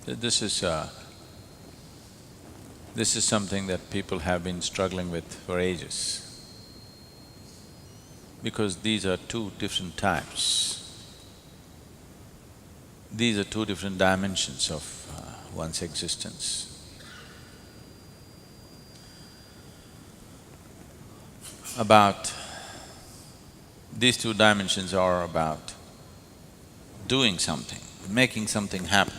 This is something that people have been struggling with for ages, because these are two different types. These are two different dimensions of one's existence. These two dimensions are about doing something, making something happen,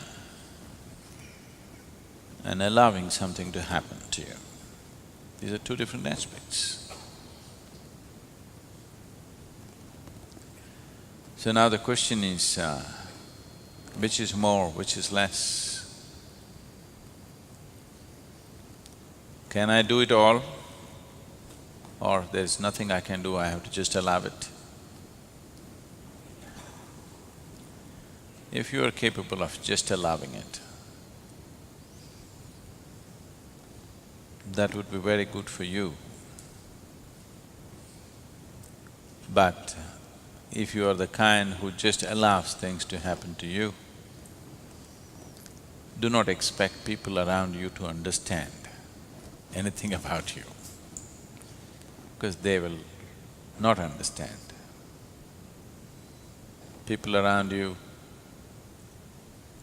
and allowing something to happen to you. These are two different aspects. So now the question is, which is more, which is less? Can I do it all? Or there's nothing I can do, I have to just allow it? If you are capable of just allowing it, that would be very good for you. But if you are the kind who just allows things to happen to you, do not expect people around you to understand anything about you, because they will not understand. People around you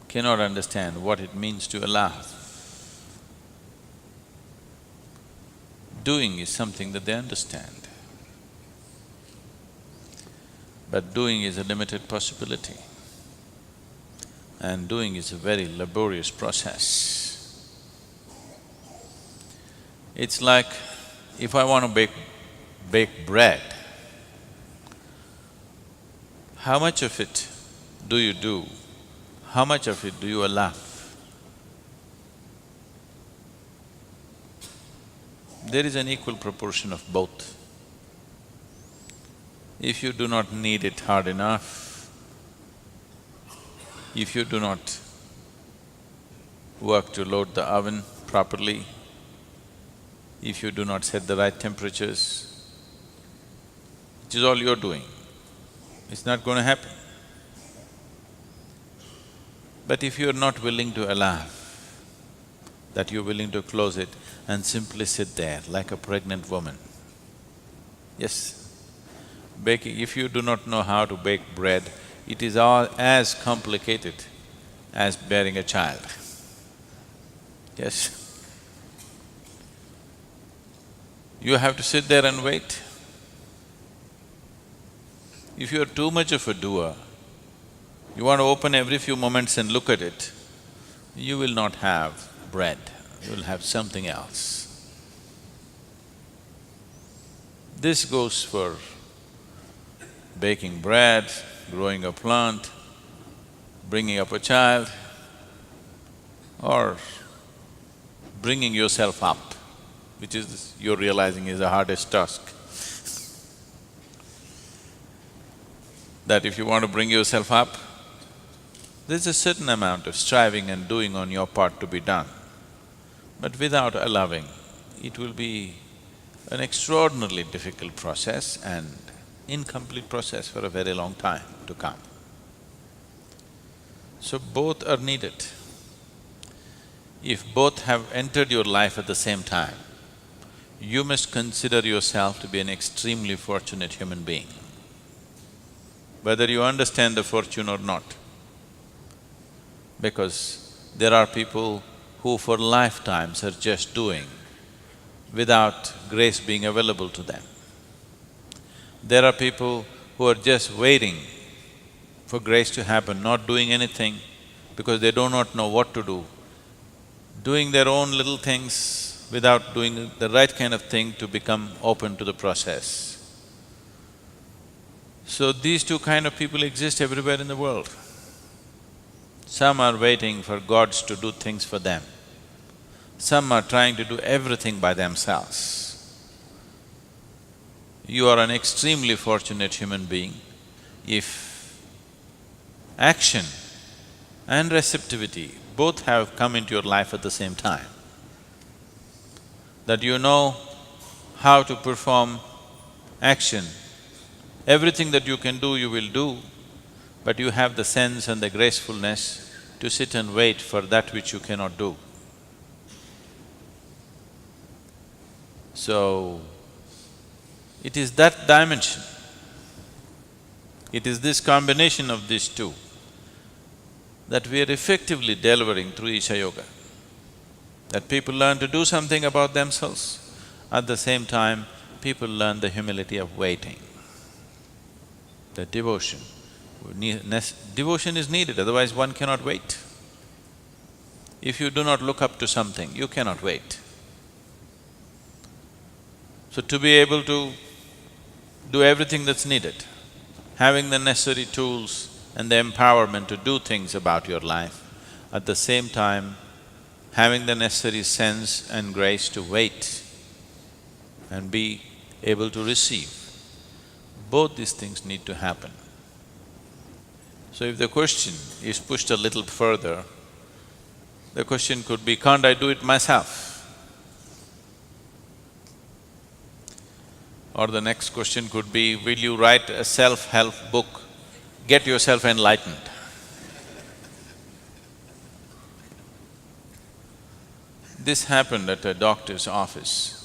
cannot understand what it means to allow. Doing is something that they understand, but doing is a limited possibility, and doing is a very laborious process. It's like, if I want to bake bread, how much of it do you do? How much of it do you allow? There is an equal proportion of both. If you do not knead it hard enough, if you do not work to load the oven properly, if you do not set the right temperatures, which is all you're doing, it's not going to happen. But if you're not willing to allow, that you're willing to close it and simply sit there like a pregnant woman. Yes, baking, if you do not know how to bake bread, it is all as complicated as bearing a child. Yes. You have to sit there and wait. If you're too much of a doer, you want to open every few moments and look at it, you will not have bread, you will have something else. This goes for baking bread, growing a plant, bringing up a child, or bringing yourself up, which is, you're realizing is the hardest task. That if you want to bring yourself up, there's a certain amount of striving and doing on your part to be done. But without allowing, it will be an extraordinarily difficult process and incomplete process for a very long time to come. So both are needed. If both have entered your life at the same time, you must consider yourself to be an extremely fortunate human being, whether you understand the fortune or not. Because there are people who for lifetimes are just doing without grace being available to them. There are people who are just waiting for grace to happen, not doing anything because they do not know what to do, doing their own little things without doing the right kind of thing to become open to the process. So these two kind of people exist everywhere in the world. Some are waiting for gods to do things for them. Some are trying to do everything by themselves. You are an extremely fortunate human being if action and receptivity both have come into your life at the same time. That you know how to perform action. Everything that you can do, you will do, but you have the sense and the gracefulness to sit and wait for that which you cannot do. So, it is that dimension, it is this combination of these two that we are effectively delivering through Isha Yoga. That people learn to do something about themselves, at the same time, people learn the humility of waiting. The devotion. Devotion is needed, otherwise one cannot wait. If you do not look up to something, you cannot wait. So to be able to do everything that's needed, having the necessary tools and the empowerment to do things about your life, at the same time having the necessary sense and grace to wait and be able to receive, both these things need to happen. So if the question is pushed a little further, the question could be, can't I do it myself? Or the next question could be, will you write a self-help book, get yourself enlightened? This happened at a doctor's office.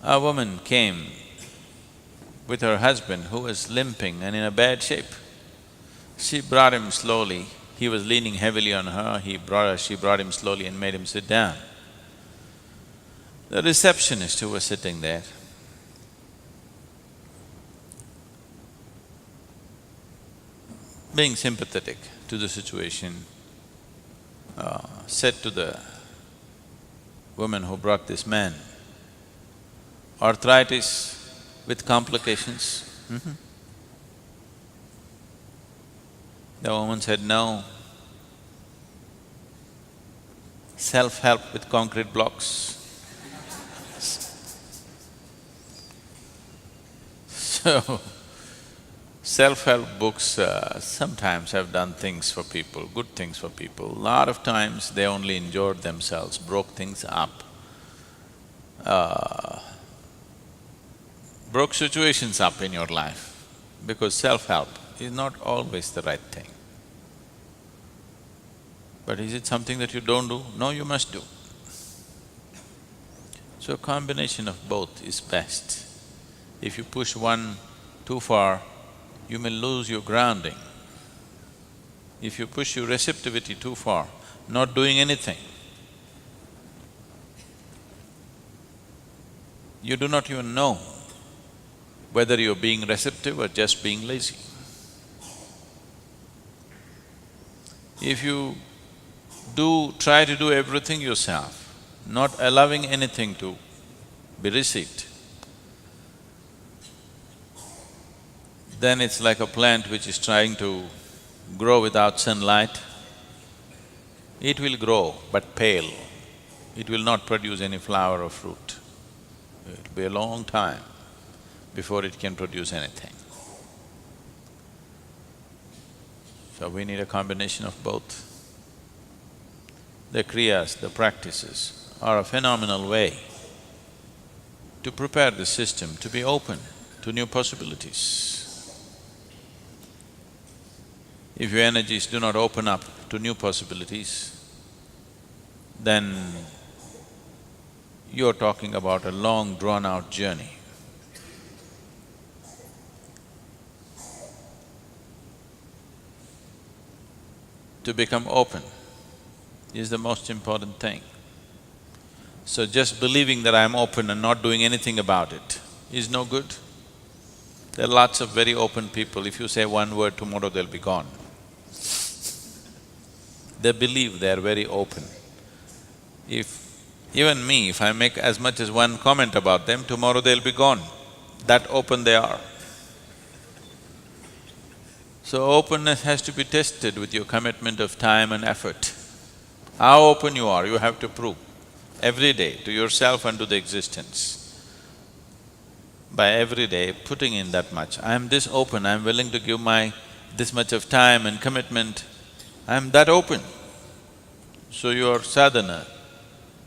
A woman came with her husband who was limping and in a bad shape. She brought him slowly, he was leaning heavily on her, she brought him slowly and made him sit down. The receptionist who was sitting there being sympathetic to the situation, said to the woman who brought this man, arthritis with complications? The woman said, no. Self-help with concrete blocks. So, self-help books sometimes have done things for people, good things for people. A lot of times they only injured themselves, broke things up, broke situations up in your life, because self-help is not always the right thing. But is it something that you don't do? No, you must do. So a combination of both is best. If you push one too far, you may lose your grounding. If you push your receptivity too far, not doing anything, you do not even know whether you're being receptive or just being lazy. If you try to do everything yourself, not allowing anything to be received, then it's like a plant which is trying to grow without sunlight. It will grow, but pale. It will not produce any flower or fruit. It'll be a long time before it can produce anything. So we need a combination of both. The kriyas, the practices are a phenomenal way to prepare the system to be open to new possibilities. If your energies do not open up to new possibilities, then you're talking about a long drawn-out journey. To become open is the most important thing. So just believing that I'm open and not doing anything about it is no good. There are lots of very open people, if you say one word, tomorrow they'll be gone. They believe they're very open. Even me, if I make as much as one comment about them, tomorrow they'll be gone. That open they are. So openness has to be tested with your commitment of time and effort. How open you are, you have to prove every day to yourself and to the existence. By every day putting in that much, I'm this open, I'm willing to give my this much of time and commitment, I'm that open. So your sadhana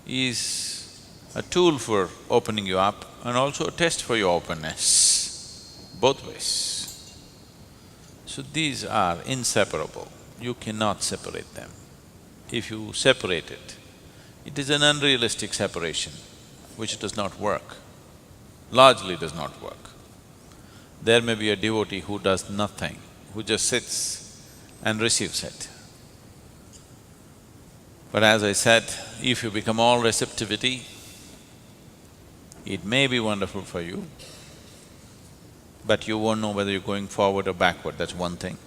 is a tool for opening you up and also a test for your openness, both ways. So these are inseparable, you cannot separate them. If you separate it, it is an unrealistic separation which does not work, largely does not work. There may be a devotee who does nothing, who just sits and receives it. But as I said, if you become all receptivity, it may be wonderful for you, but you won't know whether you're going forward or backward, that's one thing.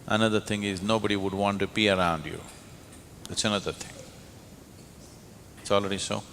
Another thing is nobody would want to be around you, that's another thing. It's already so.